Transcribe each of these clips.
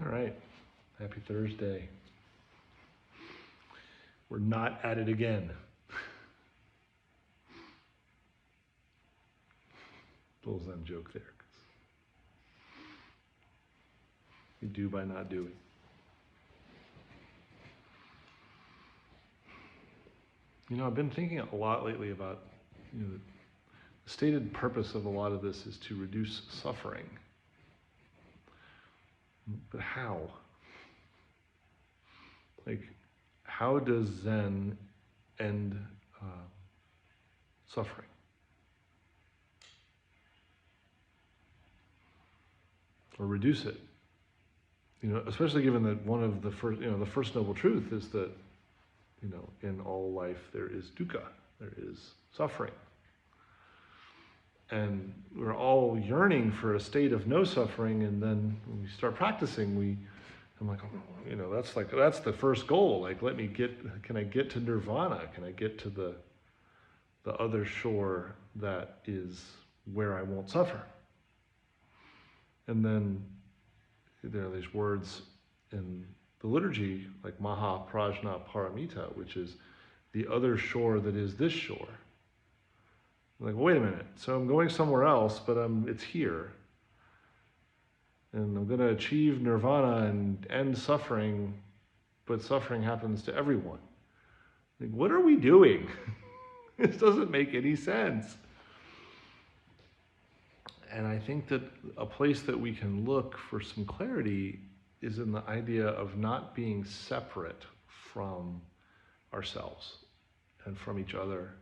All right, happy Thursday. We're not at it again. Little Zen joke there. You do by not doing. I've been thinking a lot lately about, the stated purpose of a lot of this is to reduce suffering. But how? How does Zen end suffering? Or reduce it? Especially given that one of the first, the first noble truth is that, in all life there is dukkha, there is suffering. And we're all yearning for a state of no suffering, and then when we start practicing, I'm like, that's the first goal. Can I get to nirvana? Can I get to the other shore that is where I won't suffer? And then there are these words in the liturgy, like Maha Prajna Paramita, which is the other shore that is this shore. Like, wait a minute, so I'm going somewhere else, but it's here. And I'm going to achieve nirvana and end suffering, but suffering happens to everyone. What are we doing? This doesn't make any sense. And I think that a place that we can look for some clarity is in the idea of not being separate from ourselves and from each other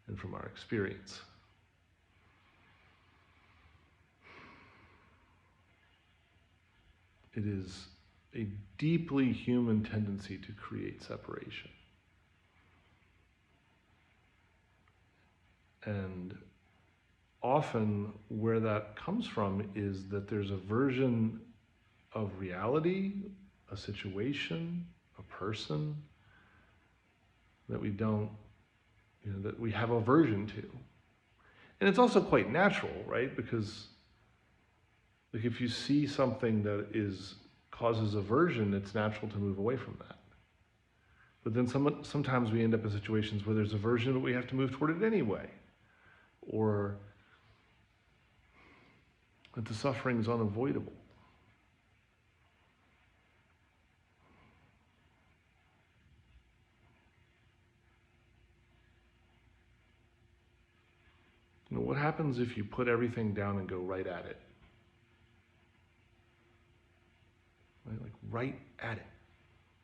and from our experience. It is a deeply human tendency to create separation. And often where that comes from is that there's a version of reality, a situation, a person that we don't, that we have aversion to. And it's also quite natural, right? Because if you see something that causes aversion, it's natural to move away from that. But then sometimes we end up in situations where there's aversion, but we have to move toward it anyway. Or that the suffering is unavoidable. What happens if you put everything down and go right at it? Right at it.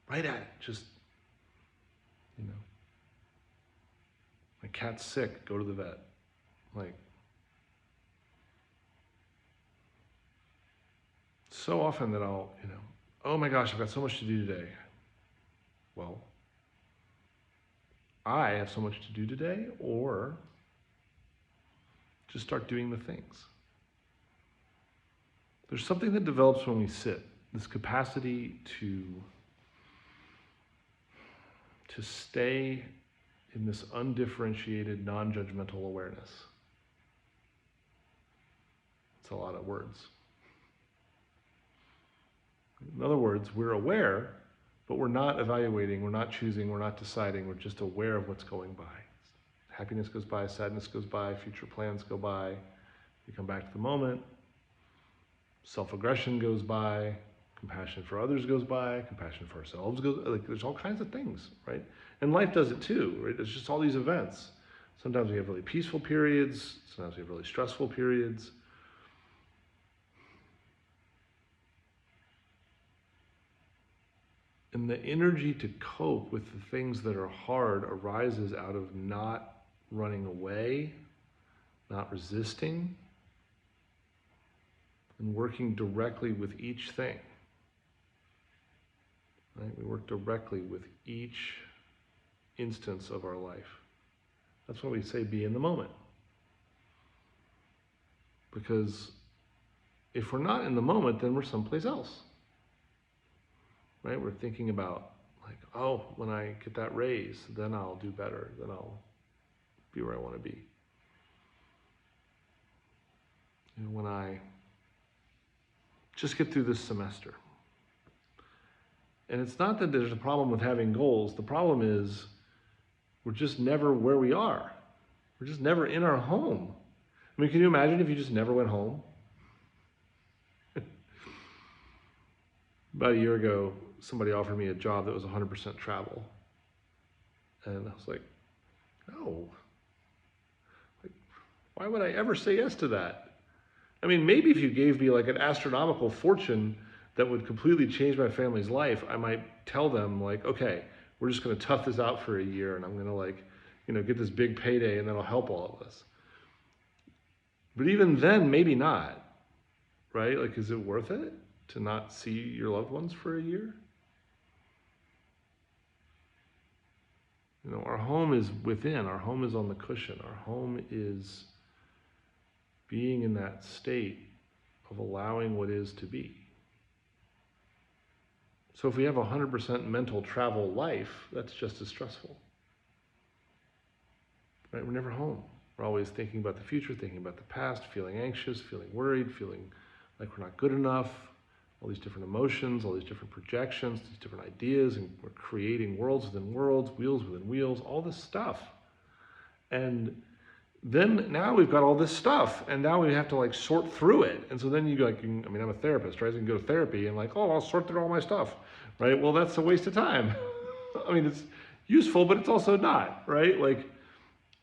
Right at it. Just, my cat's sick, go to the vet. So often that I'll, oh my gosh, I've got so much to do today. Well, I have so much to do today, or just start doing the things. There's something that develops when we sit, this capacity to stay in this undifferentiated, non-judgmental awareness. It's a lot of words. In other words, we're aware, but we're not evaluating, we're not choosing, we're not deciding, we're just aware of what's going by. Happiness goes by, sadness goes by, future plans go by. We come back to the moment. Self-aggression goes by, compassion for others goes by, compassion for ourselves goes, there's all kinds of things, right? And life does it too, right? It's just all these events. Sometimes we have really peaceful periods, sometimes we have really stressful periods. And the energy to cope with the things that are hard arises out of not running away, not resisting, and working directly with each thing. Right? We work directly with each instance of our life. That's why we say be in the moment. Because if we're not in the moment, then we're someplace else. Right? We're thinking about, when I get that raise, then I'll do better, then I'll be where I want to be. When I just get through this semester, And it's not that there's a problem with having goals. The problem is we're just never where we are. We're just never in our home. I mean, can you imagine if you just never went home? About a year ago, somebody offered me a job that was 100% travel. And I was like, no. Like, why would I ever say yes to that? I mean, maybe if you gave me like an astronomical fortune that would completely change my family's life, I might tell them like, okay, we're just going to tough this out for a year and I'm going to like, get this big payday and that'll help all of us. But even then, maybe not, right? Like, is it worth it to not see your loved ones for a year? Our home is within, our home is on the cushion, our home is being in that state of allowing what is to be. So if we have a 100% mental travel life, that's just as stressful. Right? We're never home. We're always thinking about the future, thinking about the past, feeling anxious, feeling worried, feeling like we're not good enough, all these different emotions, all these different projections, these different ideas, and we're creating worlds within worlds, wheels within wheels, all this stuff. And then now we've got all this stuff, and now we have to like sort through it. And so then I'm a therapist, right? So you can go to therapy and like, oh, I'll sort through all my stuff, right? Well, that's a waste of time. I mean, it's useful, but it's also not, right? Like,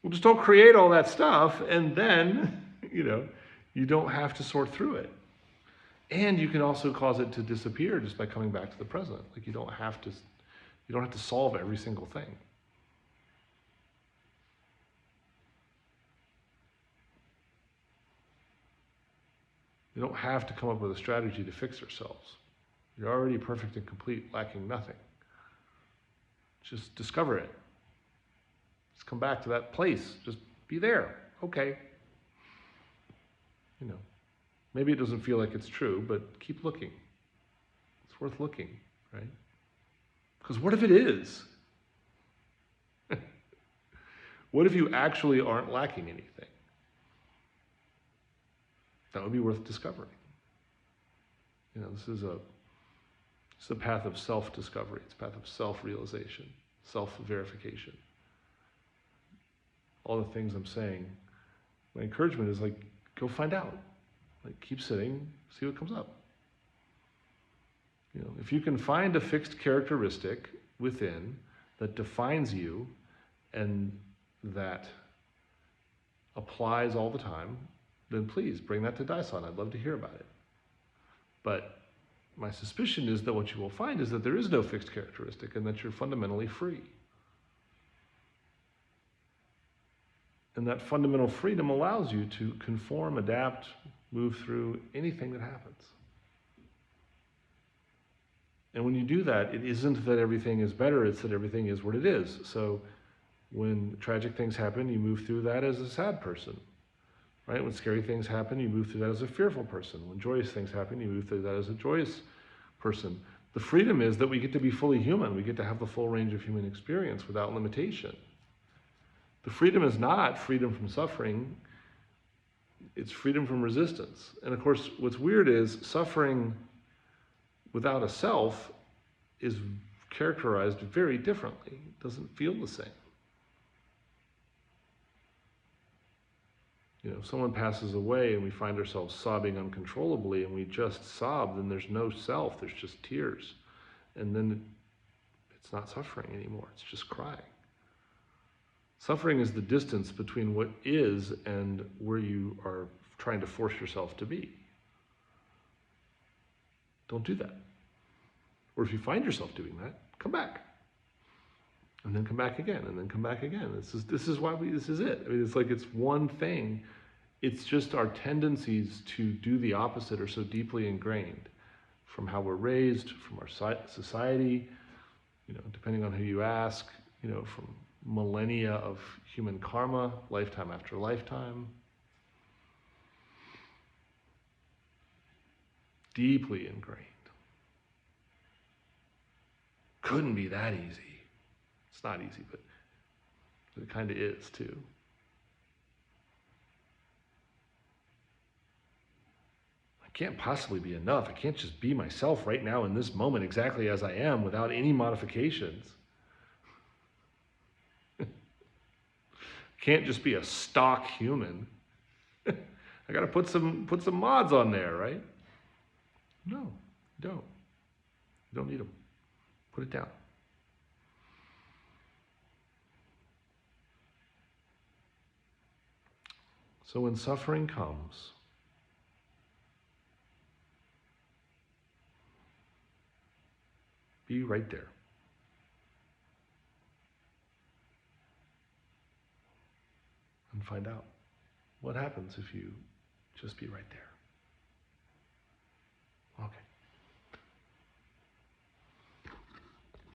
well, just don't create all that stuff, and then, you don't have to sort through it. And you can also cause it to disappear just by coming back to the present. Like, you don't have to solve every single thing. You don't have to come up with a strategy to fix yourselves. You're already perfect and complete, lacking nothing. Just discover it. Just come back to that place. Just be there. Okay. Maybe it doesn't feel like it's true, but keep looking. It's worth looking, right? Because what if it is? What if you actually aren't lacking anything? That would be worth discovering. This is a path of self-discovery. It's a path of self-realization, self-verification. All the things I'm saying, my encouragement is like, go find out. Like, keep sitting, see what comes up. If you can find a fixed characteristic within that defines you and that applies all the time, then please bring that to Daishan. I'd love to hear about it. But my suspicion is that what you will find is that there is no fixed characteristic and that you're fundamentally free. And that fundamental freedom allows you to conform, adapt, move through anything that happens. And when you do that, it isn't that everything is better, it's that everything is what it is. So when tragic things happen, you move through that as a sad person. Right? When scary things happen, you move through that as a fearful person. When joyous things happen, you move through that as a joyous person. The freedom is that we get to be fully human. We get to have the full range of human experience without limitation. The freedom is not freedom from suffering. It's freedom from resistance. And of course, what's weird is suffering without a self is characterized very differently. It doesn't feel the same. If someone passes away and we find ourselves sobbing uncontrollably and we just sob, then there's no self, there's just tears. And then it's not suffering anymore, it's just crying. Suffering is the distance between what is and where you are trying to force yourself to be. Don't do that. Or if you find yourself doing that, come back. And then come back again, and then come back again. This is it. I mean, it's like it's one thing. It's just our tendencies to do the opposite are so deeply ingrained from how we're raised, from our society, depending on who you ask, from millennia of human karma, lifetime after lifetime. Deeply ingrained. Couldn't be that easy. It's not easy, but it kind of is too. can't possibly be enough. I can't just be myself right now in this moment exactly as I am without any modifications. Can't just be a stock human. I got to put some mods on there, right? No, don't. You don't need them. Put it down. So when suffering comes, be right there. And find out what happens if you just be right there.